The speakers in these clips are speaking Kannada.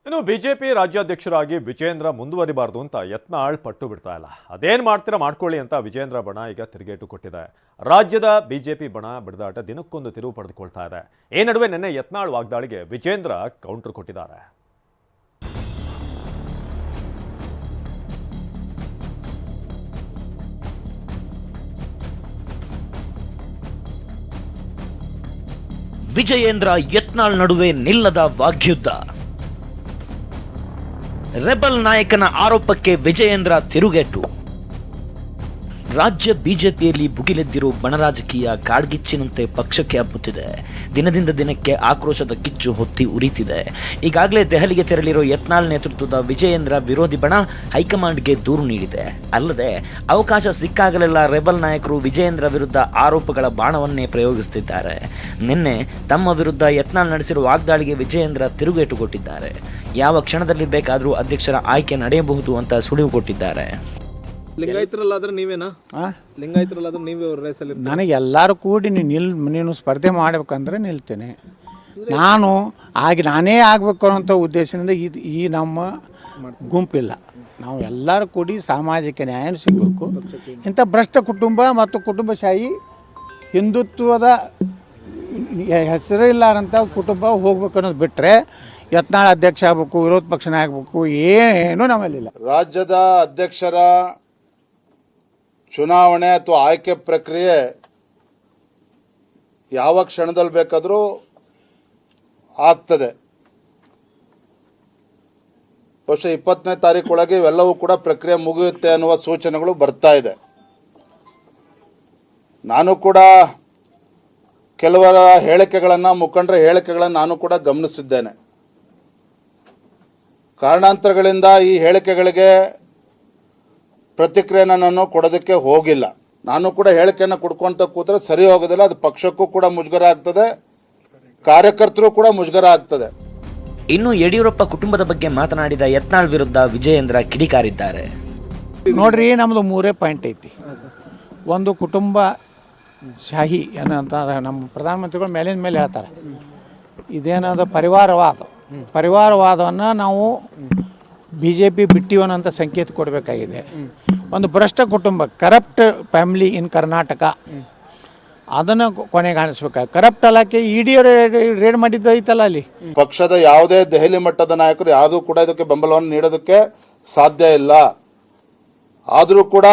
ಇನ್ನು ಬಿಜೆಪಿ ರಾಜ್ಯಾಧ್ಯಕ್ಷರಾಗಿ ವಿಜೇಂದ್ರ ಮುಂದುವರಿಬಾರದು ಅಂತ ಯತ್ನಾಳ್ ಪಟ್ಟು ಬಿಡ್ತಾ ಇಲ್ಲ. ಅದೇನು ಮಾಡ್ತೀರಾ ಮಾಡ್ಕೊಳ್ಳಿ ಅಂತ ವಿಜೇಂದ್ರ ಬಣ ಈಗ ತಿರುಗೇಟು ಕೊಟ್ಟಿದೆ. ರಾಜ್ಯದ ಬಿಜೆಪಿ ಬಣ ಬಡಿದಾಟ ದಿನಕ್ಕೊಂದು ತಿರುವು ಪಡೆದುಕೊಳ್ತಾ ಇದೆ. ಈ ನಡುವೆ ನಿನ್ನೆ ಯತ್ನಾಳ್ ವಾಗ್ದಾಳಿಗೆ ವಿಜೇಂದ್ರ ಕೌಂಟರ್ ಕೊಟ್ಟಿದ್ದಾರೆ. ವಿಜಯೇಂದ್ರ ಯತ್ನಾಳ್ ನಡುವೆ ನಿಲ್ಲದ ವಾಗ್ಯುದ್ಧ. ರೆಬಲ್ ನಾಯಕನ ಆರೋಪಕ್ಕೆ ವಿಜಯೇಂದ್ರ ತಿರುಗೇಟು. ರಾಜ್ಯ ಬಿಜೆಪಿಯಲ್ಲಿ ಭುಗಿಲೆದ್ದಿರೋ ಬಣರಾಜಕೀಯ ಕಾಡ್ಗಿಚ್ಚಿನಂತೆ ಪಕ್ಷಕ್ಕೆ ಹಬ್ಬುತ್ತಿದೆ. ದಿನದಿಂದ ದಿನಕ್ಕೆ ಆಕ್ರೋಶದ ಕಿಚ್ಚು ಹೊತ್ತಿ ಉರಿತಿದೆ. ಈಗಾಗಲೇ ದೆಹಲಿಗೆ ತೆರಳಿರೋ ಯತ್ನಾಳ್ ನೇತೃತ್ವದ ವಿಜಯೇಂದ್ರ ವಿರೋಧಿ ಬಣ ಹೈಕಮಾಂಡ್ಗೆ ದೂರು ನೀಡಿದೆ. ಅಲ್ಲದೆ ಅವಕಾಶ ಸಿಕ್ಕಾಗಲೆಲ್ಲ ರೆಬಲ್ ನಾಯಕರು ವಿಜಯೇಂದ್ರ ವಿರುದ್ಧ ಆರೋಪಗಳ ಬಾಣವನ್ನೇ ಪ್ರಯೋಗಿಸುತ್ತಿದ್ದಾರೆ. ನಿನ್ನೆ ತಮ್ಮ ವಿರುದ್ಧ ಯತ್ನಾಳ್ ನಡೆಸಿರುವ ವಾಗ್ದಾಳಿಗೆ ವಿಜಯೇಂದ್ರ ತಿರುಗೇಟು ಕೊಟ್ಟಿದ್ದಾರೆ. ಯಾವ ಕ್ಷಣದಲ್ಲಿ ಬೇಕಾದರೂ ಅಧ್ಯಕ್ಷರ ಆಯ್ಕೆ ನಡೆಯಬಹುದು ಅಂತ ಸುಳಿವು ಕೊಟ್ಟಿದ್ದಾರೆ. ಲಿಂಗಾಯತರಲ್ಲಾದ್ರೆ ನೀವೇನಾ? ಲಿಂಗಾಯತರಲ್ಲಾದ್ರೆ ನೀವೇ ಅವ್ರ ರೇಸಲ್ಲಿ? ನನಗೆ ಎಲ್ಲರೂ ಕೂಡಿ ನೀನು ಸ್ಪರ್ಧೆ ಮಾಡ್ಬೇಕಂದ್ರೆ ನಿಲ್ತೇನೆ. ನಾನೇ ಆಗಬೇಕು ಅನ್ನೋಂಥ ಉದ್ದೇಶದಿಂದ ಈ ನಮ್ಮ ಗುಂಪಿಲ್ಲ. ನಾವು ಎಲ್ಲರೂ ಕೂಡಿ ಸಾಮಾಜಿಕ ನ್ಯಾಯ ಸಿಗಬೇಕು. ಇಂಥ ಭ್ರಷ್ಟ ಕುಟುಂಬ ಮತ್ತು ಕುಟುಂಬಶಾಹಿ ಹಿಂದುತ್ವದ ಹೆಸರು ಇಲ್ಲಾರಂಥ ಕುಟುಂಬ ಹೋಗ್ಬೇಕು ಅನ್ನೋದು ಬಿಟ್ಟರೆ ಯತ್ನಾಳ್ ಅಧ್ಯಕ್ಷ ಆಗಬೇಕು, ವಿರೋಧ ಪಕ್ಷ ಆಗಬೇಕು, ಏನೂ ನಮ್ಮಲ್ಲಿಲ್ಲ. ರಾಜ್ಯದ ಅಧ್ಯಕ್ಷರ ಚುನಾವಣೆ ಅಥವಾ ಆಯ್ಕೆ ಪ್ರಕ್ರಿಯೆ ಯಾವ ಕ್ಷಣದಲ್ಲಿ ಬೇಕಾದರೂ ಆಗ್ತದೆ. ಬಹುಶಃ 20ನೇ ತಾರೀಕೊಳಗೆ ಇವೆಲ್ಲವೂ ಕೂಡ ಪ್ರಕ್ರಿಯೆ ಮುಗಿಯುತ್ತೆ ಅನ್ನುವ ಸೂಚನೆಗಳು ಬರ್ತಾ ಇದೆ. ನಾನು ಕೂಡ ಕೆಲವರ ಹೇಳಿಕೆಗಳನ್ನು, ಮುಖಂಡರ ಹೇಳಿಕೆಗಳನ್ನು ನಾನು ಕೂಡ ಗಮನಿಸಿದ್ದೇನೆ. ಕಾರಣಾಂತರಗಳಿಂದ ಈ ಹೇಳಿಕೆಗಳಿಗೆ ಪ್ರತಿಕ್ರಿಯೆನ ನಾನು ಕೊಡೋದಕ್ಕೆ ಹೋಗಿಲ್ಲ. ನಾನು ಕೂಡ ಹೇಳಿಕೆಯನ್ನು ಕೊಡ್ಕೊಂತ ಕೂತ್ರೆ ಸರಿ ಹೋಗೋದಿಲ್ಲ. ಅದು ಪಕ್ಷಕ್ಕೂ ಕೂಡ ಮುಜುಗರ ಆಗ್ತದೆ, ಕಾರ್ಯಕರ್ತರು ಕೂಡ ಮುಜುಗರ ಆಗ್ತದೆ. ಇನ್ನು ಯಡಿಯೂರಪ್ಪ ಕುಟುಂಬದ ಬಗ್ಗೆ ಮಾತನಾಡಿದ ಯತ್ನಾಳ್ ವಿರುದ್ಧ ವಿಜಯೇಂದ್ರ ಕಿಡಿಕಾರಿದ್ದಾರೆ. ನೋಡ್ರಿ, ನಮ್ಮದು 3 ಪಾಯಿಂಟ್ ಐತಿ. ಒಂದು ಕುಟುಂಬ ಶಾಹಿ ಏನಂತ ನಮ್ಮ ಪ್ರಧಾನಮಂತ್ರಿಗಳು ಮೇಲಿನ ಮೇಲೆ ಹೇಳ್ತಾರೆ. ಇದೇನದು ಪರಿವಾರವಾದವನ್ನು ನಾವು BJP ಬಿಟ್ಟಿವನಂತ ಸಂಕೇತ ಕೊಡಬೇಕಾಗಿದೆ. ಒಂದು ಭ್ರಷ್ಟ ಕುಟುಂಬ, ಕರಪ್ಟ್ ಫ್ಯಾಮಿಲಿ ಇನ್ ಕರ್ನಾಟಕ, ಅದನ್ನು ಕೊನೆಗಾಣಿಸ್ಬೇಕಾಗಿ ಕರಪ್ಟ್ ಅಲ್ಲಕ್ಕೆ ED ರೇಡ್ ಮಾಡಿದ್ದು ಐತಲ್ಲ. ಅಲ್ಲಿ ಪಕ್ಷದ ಯಾವುದೇ ದೆಹಲಿ ಮಟ್ಟದ ನಾಯಕರು ಯಾವುದೂ ಕೂಡ ಇದಕ್ಕೆ ಬೆಂಬಲವನ್ನು ನೀಡೋದಕ್ಕೆ ಸಾಧ್ಯ ಇಲ್ಲ. ಆದರೂ ಕೂಡ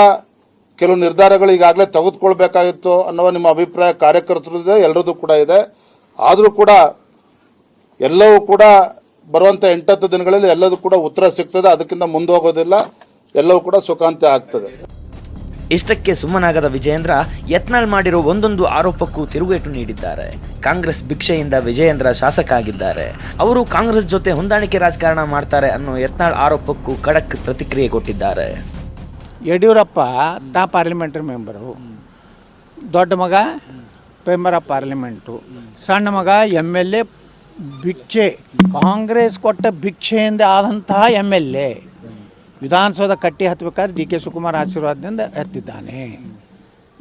ಕೆಲವು ನಿರ್ಧಾರಗಳು ಈಗಾಗಲೇ ತೆಗೆದುಕೊಳ್ಬೇಕಾಗಿತ್ತು ಅನ್ನುವ ನಿಮ್ಮ ಅಭಿಪ್ರಾಯ ಕಾರ್ಯಕರ್ತರು ಇದೆ, ಎಲ್ಲರದ್ದು ಕೂಡ ಇದೆ. ಆದರೂ ಕೂಡ ಎಲ್ಲವೂ ಕೂಡ ಬರುವಂಥ 8-10 ದಿನಗಳಲ್ಲಿ ಎಲ್ಲದೂ ಕೂಡ ಉತ್ತರ ಸಿಗ್ತದೆ. ಅದಕ್ಕಿಂತ ಮುಂದೆ ಹೋಗೋದಿಲ್ಲ, ಎಲ್ಲವೂ ಕೂಡ ಸುಖಾಂತ್ಯ ಆಗ್ತದೆ. ಇಷ್ಟಕ್ಕೆ ಸುಮ್ಮನಾಗದ ವಿಜಯೇಂದ್ರ ಯತ್ನಾಳ್ ಮಾಡಿರೋ ಒಂದೊಂದು ಆರೋಪಕ್ಕೂ ತಿರುಗೇಟು ನೀಡಿದ್ದಾರೆ. ಕಾಂಗ್ರೆಸ್ ಭಿಕ್ಷೆಯಿಂದ ವಿಜಯೇಂದ್ರ ಶಾಸಕ ಆಗಿದ್ದಾರೆ. ಅವರು ಕಾಂಗ್ರೆಸ್ ಜೊತೆ ಹೊಂದಾಣಿಕೆ ರಾಜಕಾರಣ ಮಾಡ್ತಾರೆ ಅನ್ನೋ ಯತ್ನಾಳ್ ಆರೋಪಕ್ಕೂ ಖಡಕ್ ಪ್ರತಿಕ್ರಿಯೆ ಕೊಟ್ಟಿದ್ದಾರೆ. ಯಡಿಯೂರಪ್ಪ ಪಾರ್ಲಿಮೆಂಟರಿ ಮೆಂಬರು, ದೊಡ್ಡ ಮಗ ಮೆಂಬರ್ ಆಫ್ ಪಾರ್ಲಿಮೆಂಟು, ಸಣ್ಣ ಮಗ MLA. ಭಿಕ್ಷೆ, ಕಾಂಗ್ರೆಸ್ ಕೊಟ್ಟ ಭಿಕ್ಷೆಯಿಂದ ಆದಂತಹ MLA ವಿಧಾನಸೌಧ ಕಟ್ಟಿ ಹತ್ತಬೇಕಾದ್ರೆ DK ಶಿವಕುಮಾರ್ ಆಶೀರ್ವಾದದಿಂದ ಹತ್ತಿದ್ದಾನೆ.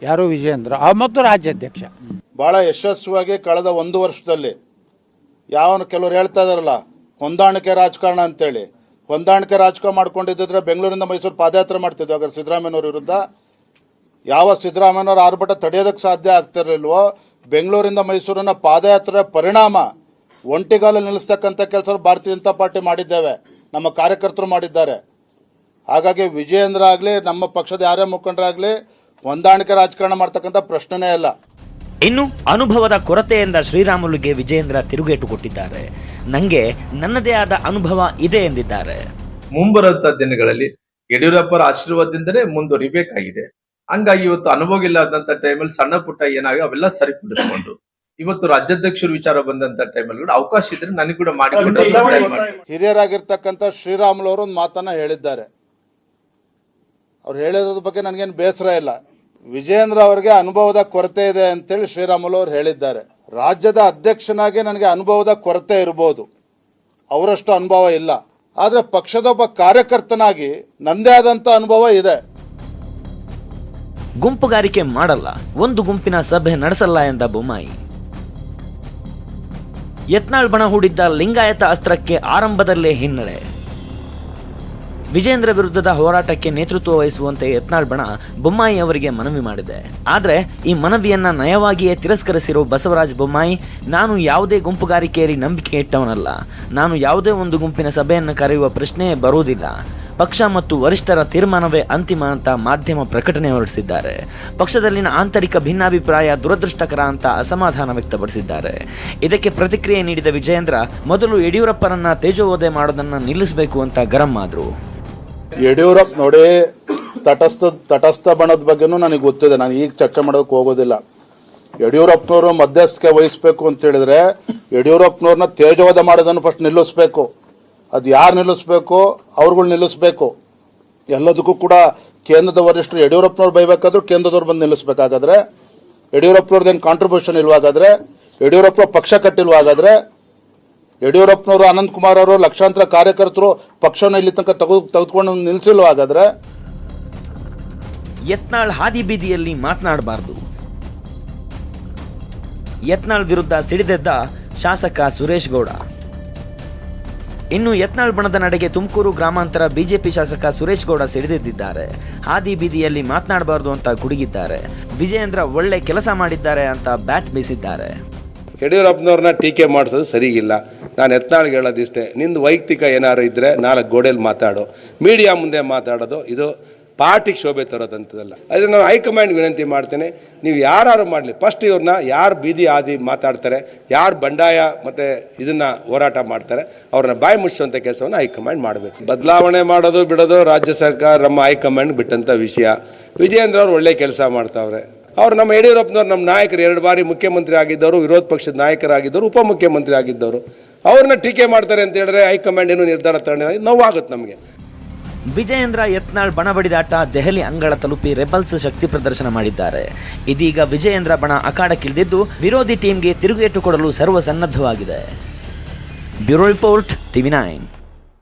ಯಾರು? ವಿಜಯೇಂದ್ರ ಮತ್ತು ರಾಜ್ಯಾಧ್ಯಕ್ಷ. ಭಾಳ ಯಶಸ್ವಿಯಾಗಿ ಕಳೆದ 1 ವರ್ಷದಲ್ಲಿ ಕೆಲವರು ಹೇಳ್ತಾ ಇದಾರಲ್ಲ ಹೊಂದಾಣಿಕೆ ರಾಜಕಾರಣ ಅಂತೇಳಿ, ಹೊಂದಾಣಿಕೆ ರಾಜಕಾರಣ ಮಾಡ್ಕೊಂಡಿದ್ದರೆ ಬೆಂಗಳೂರಿಂದ ಮೈಸೂರು ಪಾದಯಾತ್ರೆ ಮಾಡ್ತಿದ್ವಿ. ಹಾಗಾದ್ರೆ ಸಿದ್ದರಾಮಯ್ಯನವ್ರ ವಿರುದ್ಧ ಯಾವ ಸಿದ್ದರಾಮಯ್ಯನವ್ರ ಆರ್ಭಟ ತಡೆಯೋದಕ್ಕೆ ಸಾಧ್ಯ ಆಗ್ತಿರಲಿಲ್ವೋ, ಬೆಂಗಳೂರಿಂದ ಮೈಸೂರಿನ ಪಾದಯಾತ್ರೆ ಪರಿಣಾಮ ಒಂಟಿಗಾಲಲ್ಲಿ ನಿಲ್ಲಿಸ್ತಕ್ಕಂಥ ಕೆಲಸ ಭಾರತೀಯ ಜನತಾ ಪಾರ್ಟಿ ಮಾಡಿದ್ದೇವೆ, ನಮ್ಮ ಕಾರ್ಯಕರ್ತರು ಮಾಡಿದ್ದಾರೆ. ಹಾಗಾಗಿ ವಿಜಯೇಂದ್ರ ಆಗಲಿ, ನಮ್ಮ ಪಕ್ಷದ ಯಾರೇ ಮುಖಂಡರಾಗಲಿ ಹೊಂದಾಣಿಕೆ ರಾಜಕಾರಣ ಮಾಡ್ತಕ್ಕಂಥ ಪ್ರಶ್ನೆನೇ ಇಲ್ಲ. ಇನ್ನು ಅನುಭವದ ಕೊರತೆಯಿಂದ ಶ್ರೀರಾಮುಲುಗೆ ವಿಜಯೇಂದ್ರ ತಿರುಗೇಟು ಕೊಟ್ಟಿದ್ದಾರೆ. ನಂಗೆ ನನ್ನದೇ ಆದ ಅನುಭವ ಇದೆ ಎಂದಿದ್ದಾರೆ. ಮುಂಬರುವಂತಹ ದಿನಗಳಲ್ಲಿ ಯಡಿಯೂರಪ್ಪರ ಆಶೀರ್ವಾದದಿಂದಲೇ ಮುಂದುವರಿಬೇಕಾಗಿದೆ. ಹಂಗಾಗಿ ಇವತ್ತು ಅನುಭವ ಇಲ್ಲದಂತ ಟೈಮಲ್ಲಿ ಸಣ್ಣ ಪುಟ್ಟ ಏನಾಗಿ ಅವೆಲ್ಲ ಸರಿಪಡಿಸಿಕೊಂಡು ಇವತ್ತು ರಾಜ್ಯಾಧ್ಯಕ್ಷರು ವಿಚಾರ ಬಂದಂತ ಟೈಮಲ್ಲಿ ಕೂಡ ಅವಕಾಶ ಇದ್ರೆ ನನಗೆ ಕೂಡ ಹಿರಿಯರಾಗಿರ್ತಕ್ಕಂಥ ಶ್ರೀರಾಮುಲು ಅವರು ಒಂದು ಮಾತನ್ನ ಹೇಳಿದ್ದಾರೆ. ಅವ್ರು ಹೇಳಿರೋದ್ರ ಬಗ್ಗೆ ನನಗೇನು ಬೇಸರ ಇಲ್ಲ. ವಿಜಯೇಂದ್ರ ಅವರಿಗೆ ಅನುಭವದ ಕೊರತೆ ಇದೆ ಅಂತೇಳಿ ಶ್ರೀರಾಮುಲು ಅವರು ಹೇಳಿದ್ದಾರೆ. ರಾಜ್ಯದ ಅಧ್ಯಕ್ಷನಾಗಿ ನನಗೆ ಅನುಭವದ ಕೊರತೆ ಇರಬಹುದು, ಅವರಷ್ಟು ಅನುಭವ ಇಲ್ಲ. ಆದ್ರೆ ಪಕ್ಷದೊಬ್ಬ ಕಾರ್ಯಕರ್ತನಾಗಿ ನಂದೇ ಆದಂತ ಅನುಭವ ಇದೆ. ಗುಂಪುಗಾರಿಕೆ ಮಾಡಲ್ಲ, ಒಂದು ಗುಂಪಿನ ಸಭೆ ನಡೆಸಲ್ಲ ಎಂದ ಬೊಮ್ಮಾಯಿ. ಯತ್ನಾಳ್ ಬಣ ಹೂಡಿದ್ದ ಲಿಂಗಾಯತ ಅಸ್ತ್ರಕ್ಕೆ ಆರಂಭದಲ್ಲೇ ಹಿನ್ನಡೆ. ವಿಜಯೇಂದ್ರ ವಿರುದ್ಧದ ಹೋರಾಟಕ್ಕೆ ನೇತೃತ್ವ ವಹಿಸುವಂತೆ ಯತ್ನಾಳ್ ಬಣ ಬೊಮ್ಮಾಯಿ ಅವರಿಗೆ ಮನವಿ ಮಾಡಿದೆ. ಆದರೆ ಈ ಮನವಿಯನ್ನ ನಯವಾಗಿಯೇ ತಿರಸ್ಕರಿಸಿರೋ ಬಸವರಾಜ ಬೊಮ್ಮಾಯಿ, ನಾನು ಯಾವುದೇ ಗುಂಪುಗಾರಿಕೆಯಲ್ಲಿ ನಂಬಿಕೆ ಇಟ್ಟವನಲ್ಲ, ನಾನು ಯಾವುದೇ ಒಂದು ಗುಂಪಿನ ಸಭೆಯನ್ನು ಕರೆಯುವ ಪ್ರಶ್ನೆಯೇ ಬರುವುದಿಲ್ಲ, ಪಕ್ಷ ಮತ್ತು ವರಿಷ್ಠರ ತೀರ್ಮಾನವೇ ಅಂತಿಮ ಅಂತ ಮಾಧ್ಯಮ ಪ್ರಕಟಣೆ ಹೊರಡಿಸಿದ್ದಾರೆ. ಪಕ್ಷದಲ್ಲಿನ ಆಂತರಿಕ ಭಿನ್ನಾಭಿಪ್ರಾಯ ದುರದೃಷ್ಟಕರ ಅಂತ ಅಸಮಾಧಾನ ವ್ಯಕ್ತಪಡಿಸಿದ್ದಾರೆ. ಇದಕ್ಕೆ ಪ್ರತಿಕ್ರಿಯೆ ನೀಡಿದ ವಿಜಯೇಂದ್ರ, ಮೊದಲು ಯಡಿಯೂರಪ್ಪರನ್ನ ತೇಜೋವಧೆ ಮಾಡೋದನ್ನ ನಿಲ್ಲಿಸಬೇಕು ಅಂತ ಗರಂ ಆದ್ರು. ಯಡಿಯೂರಪ್ಪ ನೋಡಿ, ತಟಸ್ಥ ಬಣದ ಬಗ್ಗೆನೂ ನನಗೆ ಗೊತ್ತಿದೆ, ನಾನು ಈಗ ಚರ್ಚೆ ಮಾಡೋದಕ್ಕೆ ಹೋಗೋದಿಲ್ಲ. ಯಡಿಯೂರಪ್ಪನವರು ಮಧ್ಯಸ್ಥಿಕೆ ವಹಿಸಬೇಕು ಅಂತ ಹೇಳಿದ್ರೆ ಯಡಿಯೂರಪ್ಪನವ್ರನ್ನ ತೇಜೋವಧೆ ಮಾಡೋದನ್ನು ಫಸ್ಟ್ ನಿಲ್ಲಿಸಬೇಕು. ಅದು ಯಾರು ನಿಲ್ಲಿಸಬೇಕು? ಅವ್ರುಗಳು ನಿಲ್ಲಿಸಬೇಕು. ಎಲ್ಲದಕ್ಕೂ ಕೂಡ ಕೇಂದ್ರದ ವರಿಷ್ಠರು ಯಡಿಯೂರಪ್ಪನವ್ರು ಬೈಬೇಕಾದ್ರೂ ಕೇಂದ್ರದವ್ರು ಬಂದು ನಿಲ್ಲಿಸಬೇಕಾಗಾದ್ರೆ, ಯಡಿಯೂರಪ್ಪನವ್ರದ್ದೇನು ಕಾಂಟ್ರಿಬ್ಯೂಷನ್ ಇಲ್ವಾಗಾದ್ರೆ, ಯಡಿಯೂರಪ್ಪ ಪಕ್ಷ ಕಟ್ಟಿಲ್ವಾಗಾದ್ರೆ, ಯಡಿಯೂರಪ್ಪನವರು ಅನಂತಕುಮಾರ್ ಅವರು ಲಕ್ಷಾಂತರ ಕಾರ್ಯಕರ್ತರು ಪಕ್ಷವನ್ನು ಇಲ್ಲಿ ತನಕ ತೆಗೆದುಕೊಂಡು ನಿಲ್ಲಿಸಿಲ್ವಾಗಾದ್ರೆ, ಯತ್ನಾಳ್ ಹಾದಿ ಬೀದಿಯಲ್ಲಿ ಮಾತನಾಡಬಾರದು. ಯತ್ನಾಳ್ ವಿರುದ್ಧ ಸಿಡಿದೆದ್ದ ಶಾಸಕ ಸುರೇಶ್ ಗೌಡ. ಇನ್ನು ಯತ್ನಾಳ್ ಬಣದ ನಡೆಗೆ ತುಮಕೂರು ಗ್ರಾಮಾಂತರ ಬಿಜೆಪಿ ಶಾಸಕ ಸುರೇಶ್ ಗೌಡ ಸಿಡಿದೆದ್ದಿದ್ದಾರೆ. ಹಾದಿ ಬೀದಿಯಲ್ಲಿ ಮಾತನಾಡಬಾರದು ಅಂತ ಗುಡುಗಿದ್ದಾರೆ. ವಿಜಯೇಂದ್ರ ಒಳ್ಳೆ ಕೆಲಸ ಮಾಡಿದ್ದಾರೆ ಅಂತ ಬ್ಯಾಟ್ ಬೀಸಿದ್ದಾರೆ. ಯಡಿಯೂರಪ್ಪನವ್ರನ್ನ ಟೀಕೆ ಮಾಡಿಸೋದು ಸರಿಗಿಲ್ಲ. ನಾನು ಯತ್ನಾಳ್ಗೆ ಹೇಳೋದಿಷ್ಟೇ, ನಿಂದು ವೈಯಕ್ತಿಕ ಏನಾದ್ರು ಇದ್ದರೆ 4 ಗೋಡೆಯಲ್ಲಿ ಮಾತಾಡು, ಮೀಡಿಯಾ ಮುಂದೆ ಮಾತಾಡೋದು ಇದು ಪಾರ್ಟಿಗೆ ಶೋಭೆ ತರೋದಂಥದ್ದಲ್ಲ. ಅದನ್ನು ನಾನು ಹೈಕಮಾಂಡ್ ವಿನಂತಿ ಮಾಡ್ತೇನೆ, ನೀವು ಯಾರು ಮಾಡಲಿ, ಫಸ್ಟ್ ಇವ್ರನ್ನ ಯಾರು ಬೀದಿ ಆದಿ ಮಾತಾಡ್ತಾರೆ, ಯಾರು ಬಂಡಾಯ ಮತ್ತು ಇದನ್ನು ಹೋರಾಟ ಮಾಡ್ತಾರೆ, ಅವ್ರನ್ನ ಬಾಯಿ ಮುಚ್ಚುವಂಥ ಕೆಲಸವನ್ನು ಹೈಕಮಾಂಡ್ ಮಾಡಬೇಕು. ಬದಲಾವಣೆ ಮಾಡೋದು ಬಿಡೋದು ರಾಜ್ಯ ಸರ್ಕಾರ ನಮ್ಮ ಹೈಕಮಾಂಡ್ ಬಿಟ್ಟಂಥ ವಿಷಯ. ವಿಜಯೇಂದ್ರ ಅವರು ಒಳ್ಳೆ ಕೆಲಸ ಮಾಡ್ತಾವ್ರೆ. ಅವ್ರು ನಮ್ಮ ಯಡಿಯೂರಪ್ಪನವ್ರು ನಮ್ಮ ನಾಯಕರು, 2 ಬಾರಿ ಮುಖ್ಯಮಂತ್ರಿ ಆಗಿದ್ದವರು, ವಿರೋಧ ಪಕ್ಷದ ನಾಯಕರಾಗಿದ್ದವರು, ಉಪಮುಖ್ಯಮಂತ್ರಿ ಆಗಿದ್ದವರು. ಅವ್ರನ್ನ ಟೀಕೆ ಮಾಡ್ತಾರೆ ಅಂತ ಹೇಳಿದ್ರೆ ಹೈಕಮಾಂಡ್ ಏನು ನಿರ್ಧಾರ ತಗೊಂಡಿಲ್ಲ, ನೋವಾಗುತ್ತೆ ನಮಗೆ. ವಿಜಯೇಂದ್ರ ಯತ್ನಾಳ್ ಬಣ ಬಡಿದಾಟ ದೆಹಲಿ ಅಂಗಳ ತಲುಪಿ ರೆಬಲ್ಸ್ ಶಕ್ತಿ ಪ್ರದರ್ಶನ ಮಾಡಿದ್ದಾರೆ. ಇದೀಗ ವಿಜಯೇಂದ್ರ ಬಣ ಅಖಾಡಕ್ಕಿಳಿದಿದ್ದು ವಿರೋಧಿ ಟೀಮ್ಗೆ ತಿರುಗೇಟು ಕೊಡಲು ಸರ್ವಸನ್ನದ್ಧವಾಗಿದೆ. Bureau report, TV9.